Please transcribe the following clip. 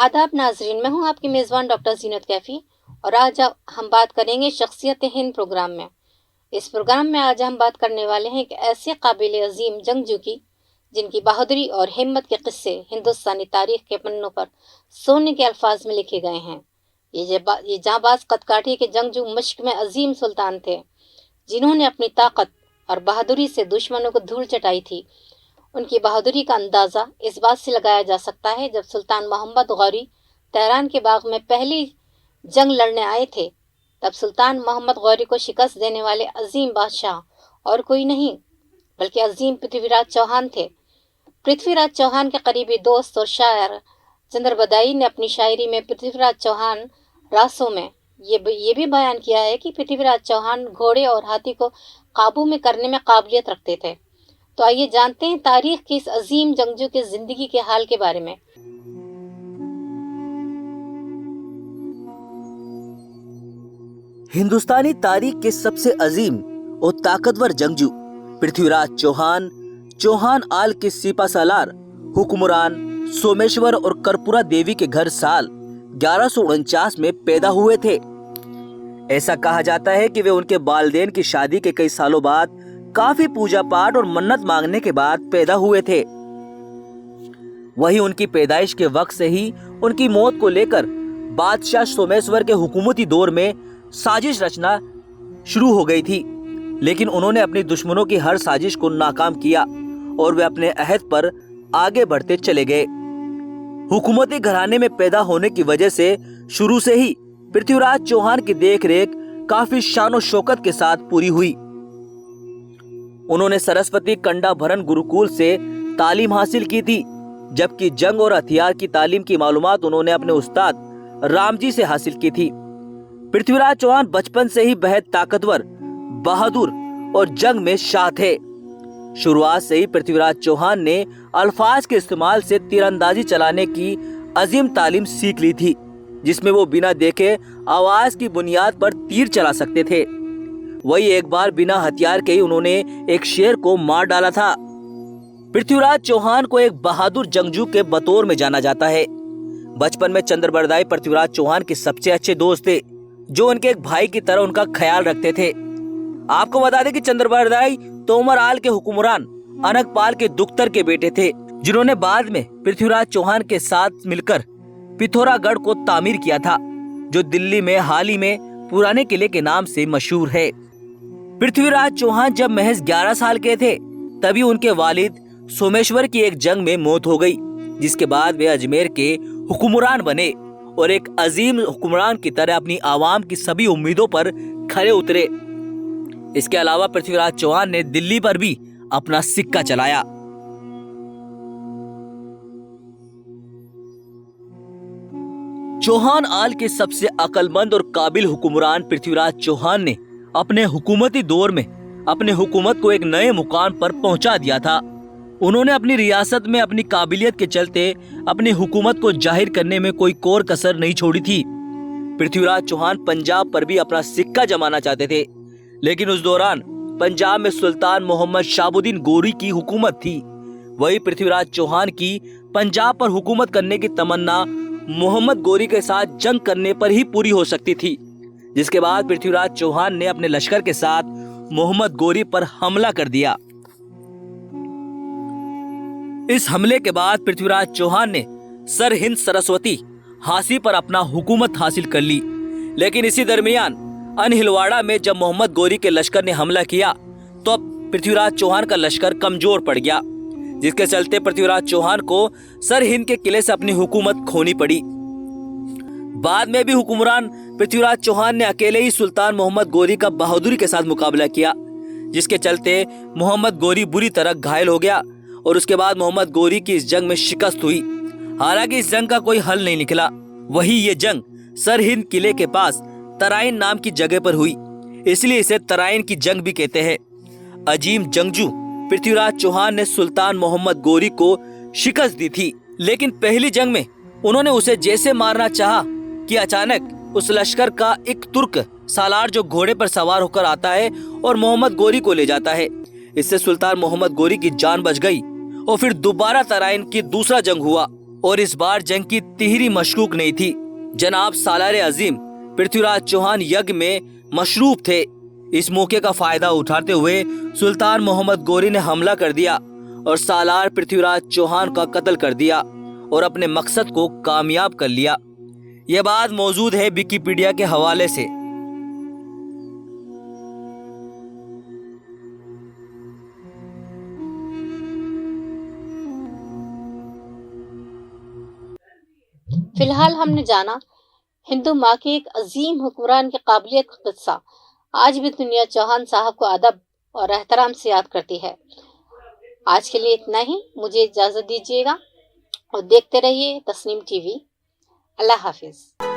आदाब नाजरीन, मैं हूं आपकी मेज़बान डॉक्टर ज़ीनत कैफ़ी और आज हम बात करेंगे शख्सियत हिंद प्रोग्राम में। इस प्रोग्राम में आज हम बात करने वाले हैं एक ऐसे काबिल अज़ीम जंगजू की जिनकी बहादुरी और हिम्मत के किस्से हिंदुस्तानी तारीख के पन्नों पर सोने के अल्फाज में लिखे गए हैं। ये जांबाज कदकाठी के जंगजू मश्क में अजीम सुल्तान थे, जिन्होंने अपनी ताकत और बहादुरी से दुश्मनों को धूल चटाई थी। उनकी बहादुरी का अंदाज़ा इस बात से लगाया जा सकता है, जब सुल्तान मोहम्मद गौरी तेहरान के बाग में पहली जंग लड़ने आए थे, तब सुल्तान मोहम्मद गौरी को शिकस्त देने वाले अजीम बादशाह और कोई नहीं बल्कि अजीम पृथ्वीराज चौहान थे। पृथ्वीराज चौहान के करीबी दोस्त और शायर चंद्र बदाई ने अपनी शायरी में पृथ्वीराज चौहान रासों में ये भी बयान किया है कि पृथ्वीराज चौहान घोड़े और हाथी को काबू में करने में काबिलियत रखते थे। तो आइए जानते हैं तारीख के इस अजीम जंगजू के जिंदगी के हाल के बारे में। हिंदुस्तानी तारीख के सबसे अजीम और ताकतवर जंगजू पृथ्वीराज चौहान, चौहान आल के सिपा सालार हुक्मरान सोमेश्वर और कर्पूरा देवी के घर साल 1149 में पैदा हुए थे। ऐसा कहा जाता है कि वे उनके वालिदैन की शादी के कई सालों बाद काफी पूजा पाठ और मन्नत मांगने के बाद पैदा हुए थे। वहीं उनकी पैदाइश के वक्त से ही उनकी मौत को लेकर बादशाह सोमेश्वर के हुकूमती दौर में साजिश रचना शुरू हो गई थी, लेकिन उन्होंने अपने दुश्मनों की हर साजिश को नाकाम किया और वे अपने अहद पर आगे बढ़ते चले गए। हुकूमती घराने में पैदा होने की वजह से शुरू से ही पृथ्वीराज चौहान की देखरेख काफी शान और शौकत के साथ पूरी हुई। उन्होंने सरस्वती कंडा भरण गुरुकुल से तालीम हासिल की थी, जबकि जंग और हथियार की तालीम की मालूमात उन्होंने अपने उस्ताद रामजी से हासिल की थी। पृथ्वीराज चौहान बचपन से ही बेहद ताकतवर, बहादुर और जंग में शाह थे। शुरुआत से ही पृथ्वीराज चौहान ने अल्फाज के इस्तेमाल से तीरंदाजी चलाने की अजीम तालीम सीख ली थी, जिसमें वो बिना देखे आवाज की बुनियाद पर तीर चला सकते थे। वही एक बार बिना हथियार के ही उन्होंने एक शेर को मार डाला था। पृथ्वीराज चौहान को एक बहादुर जंगजू के बतौर में जाना जाता है। बचपन में चंद्र बरदाई पृथ्वीराज चौहान के सबसे अच्छे दोस्त थे, जो उनके एक भाई की तरह उनका ख्याल रखते थे। आपको बता दें कि चंद्र बरदाई तोमर आल के हुक्मरान अनकपाल के दुख्तर के बेटे थे, जिन्होंने बाद में पृथ्वीराज चौहान के साथ मिलकर पिथौरागढ़ को तामीर किया था, जो दिल्ली में हाल ही में पुराने किले के नाम से मशहूर है। पृथ्वीराज चौहान जब महज 11 साल के थे, तभी उनके वालिद सोमेश्वर की एक जंग में मौत हो गई, जिसके बाद वे अजमेर के हुक्मरान बने और एक अजीम हुक्मरान की तरह अपनी आवाम की सभी उम्मीदों पर खरे उतरे। इसके अलावा पृथ्वीराज चौहान ने दिल्ली पर भी अपना सिक्का चलाया। चौहान आल के सबसे अक्लमंद और काबिल हुक्मरान पृथ्वीराज चौहान ने अपने हुकूमती दौर में अपने हुकूमत को एक नए मुकाम पर पहुंचा दिया था। उन्होंने अपनी रियासत में अपनी काबिलियत के चलते अपनी हुकूमत को जाहिर करने में कोई कोर कसर नहीं छोड़ी थी। पृथ्वीराज चौहान पंजाब पर भी अपना सिक्का जमाना चाहते थे, लेकिन उस दौरान पंजाब में सुल्तान मोहम्मद शहाबुद्दीन गोरी की हुकूमत थी। वही पृथ्वीराज चौहान की पंजाब पर हुकूमत करने की तमन्ना मोहम्मद गोरी के साथ जंग करने पर ही पूरी हो सकती थी, जिसके बाद पृथ्वीराज चौहान ने अपने लश्कर के साथ मोहम्मद गोरी पर हमला कर दिया। इस हमले के बाद पृथ्वीराज चौहान ने सर हिंद सरस्वती हासी पर अपना हुकूमत हासिल कर ली, लेकिन इसी दरमियान अनहिलवाड़ा में जब मोहम्मद गोरी के लश्कर ने हमला किया, तो अब पृथ्वीराज चौहान का लश्कर कमजोर पड़ गया, जिसके चलते पृथ्वीराज चौहान को सर हिंद के किले से अपनी हुकूमत खोनी पड़ी। बाद में भी हुक्मरान पृथ्वीराज चौहान ने अकेले ही सुल्तान मोहम्मद गोरी का बहादुरी के साथ मुकाबला किया, जिसके चलते मोहम्मद गोरी बुरी तरह घायल हो गया और उसके बाद मोहम्मद गोरी की इस जंग में शिकस्त हुई। हालांकि इस जंग का कोई हल नहीं निकला। वही ये जंग सर हिंद किले के पास तराइन नाम की जगह पर हुई, इसलिए इसे तराइन की जंग भी कहते हैं। अजीम जंगजू पृथ्वीराज चौहान ने सुल्तान मोहम्मद गोरी को शिकस्त दी थी, लेकिन पहली जंग में उन्होंने उसे जैसे मारना चाहा कि अचानक उस लश्कर का एक तुर्क सालार जो घोड़े पर सवार होकर आता है और मोहम्मद गोरी को ले जाता है। इससे सुल्तान मोहम्मद गोरी की जान बच गई और फिर दोबारा तराइन की दूसरा जंग हुआ, और इस बार जंग की तिहरी मशकूक नहीं थी। जनाब सालार अजीम पृथ्वीराज चौहान यज्ञ में मशरूफ थे। इस मौके का फायदा उठाते हुए सुल्तान मोहम्मद गोरी ने हमला कर दिया और सालार पृथ्वीराज चौहान का कत्ल कर दिया और अपने मकसद को कामयाब कर लिया। यह बात मौजूद है विकिपीडिया के हवाले से। फिलहाल हमने जाना हिंदू माँ के एक अजीम हुक्मरान की काबिलियत का किस्सा। आज भी दुनिया चौहान साहब को अदब और एहतराम से याद करती है। आज के लिए इतना ही, मुझे इजाजत दीजिएगा और देखते रहिए तस्नीम टीवी। अल्लाह हाफिज।